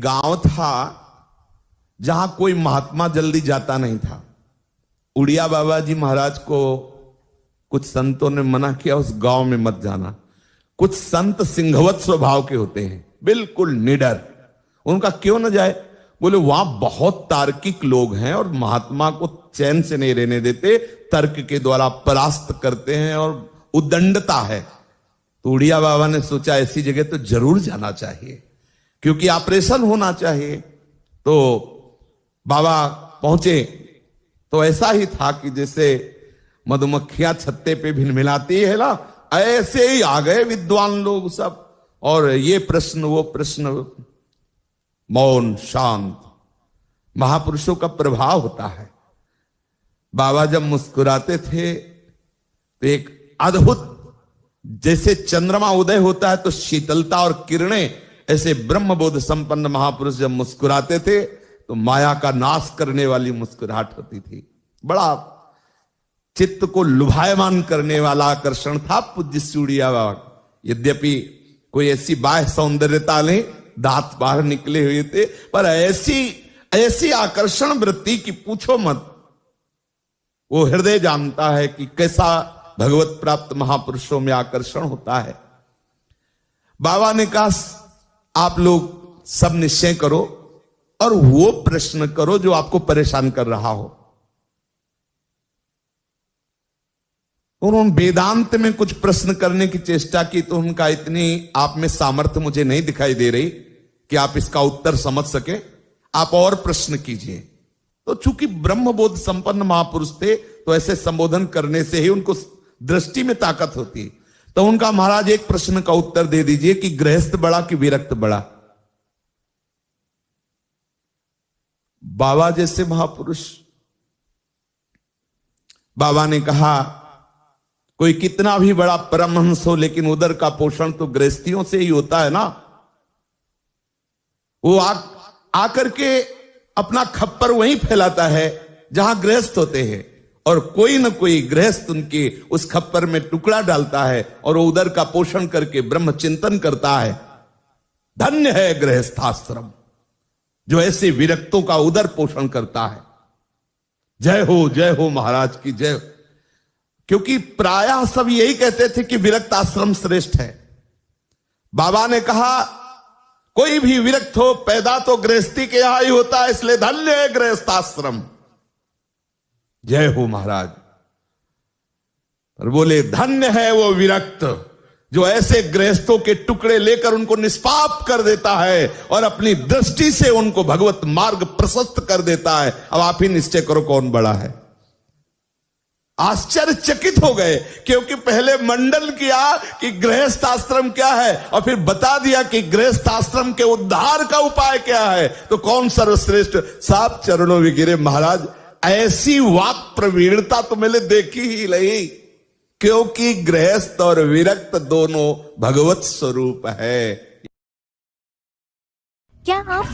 गांव था जहां कोई महात्मा जल्दी जाता नहीं था। उड़िया बाबा जी महाराज को कुछ संतों ने मना किया, उस गांव में मत जाना। कुछ संत सिंहवत स्वभाव के होते हैं, बिल्कुल निडर। उनका क्यों न जाए? बोले वहां बहुत तार्किक लोग हैं और महात्मा को चैन से नहीं रहने देते, तर्क के द्वारा परास्त करते हैं और उद्दंडता है। तो उड़िया बाबा ने सोचा ऐसी जगह तो जरूर जाना चाहिए, क्योंकि ऑपरेशन होना चाहिए। तो बाबा पहुंचे तो ऐसा ही था कि जैसे मधुमक्खियां छत्ते पे भिलमिलाती है ना, ऐसे ही आ गए विद्वान लोग सब। और ये प्रश्न वो प्रश्न, मौन शांत। महापुरुषों का प्रभाव होता है। बाबा जब मुस्कुराते थे तो एक अद्भुत, जैसे चंद्रमा उदय होता है तो शीतलता और किरणें, ऐसे ब्रह्मबोध संपन्न महापुरुष जब मुस्कुराते थे तो माया का नाश करने वाली मुस्कुराहट होती थी। बड़ा चित्त को लुभायमान करने वाला आकर्षण था पूज्य उड़िया बाबा। यद्यपि कोई ऐसी बाह्य सौंदर्यता नहीं, दांत बाहर निकले हुए थे, पर ऐसी आकर्षण वृत्ति की पूछो मत। वो हृदय जानता है कि कैसा भगवत प्राप्त महापुरुषों में आकर्षण होता है। बाबा ने कहा आप लोग सब निश्चय करो और वो प्रश्न करो जो आपको परेशान कर रहा हो। उन्होंने वेदांत में कुछ प्रश्न करने की चेष्टा की तो उनका इतनी आप में सामर्थ्य मुझे नहीं दिखाई दे रही कि आप इसका उत्तर समझ सके। आप और प्रश्न कीजिए। तो चूंकि ब्रह्मबोध संपन्न महापुरुष थे तो ऐसे संबोधन करने से ही उनको दृष्टि में ताकत होती। तो उनका महाराज एक प्रश्न का उत्तर दे दीजिए कि गृहस्थ बड़ा कि विरक्त बड़ा? बाबा जैसे महापुरुष, बाबा ने कहा कोई कितना भी बड़ा परमहंस हो लेकिन उदर का पोषण तो गृहस्थियों से ही होता है ना। वो आकर के अपना खप्पर वहीं फैलाता है जहां गृहस्थ होते हैं, और कोई न कोई गृहस्थ उनके उस खप्पर में टुकड़ा डालता है और वो उदर का पोषण करके ब्रह्म चिंतन करता है। धन्य है गृहस्थाश्रम जो ऐसे विरक्तों का उदर पोषण करता है। जय हो महाराज की जय। क्योंकि प्रायः सब यही कहते थे कि विरक्त आश्रम श्रेष्ठ है। बाबा ने कहा कोई भी विरक्त हो, पैदा तो गृहस्थी के यहां ही होता है, इसलिए धन्य है गृहस्थाश्रम। जय हो महाराज। और बोले धन्य है वो विरक्त जो ऐसे गृहस्थों के टुकड़े लेकर उनको निष्पाप कर देता है और अपनी दृष्टि से उनको भगवत मार्ग प्रशस्त कर देता है। अब आप ही निश्चय करो कौन बड़ा है। आश्चर्यचकित हो गए, क्योंकि पहले मंडन किया कि गृहस्थ आश्रम क्या है और फिर बता दिया कि गृहस्थ आश्रम के उद्धार का उपाय क्या है। तो कौन सर्वश्रेष्ठ? साहब चरणों में गिरे महाराज। ऐसी वाक प्रवीणता तो मैंने देखी ही नहीं, क्योंकि गृहस्थ और विरक्त दोनों भगवत स्वरूप है। क्या आप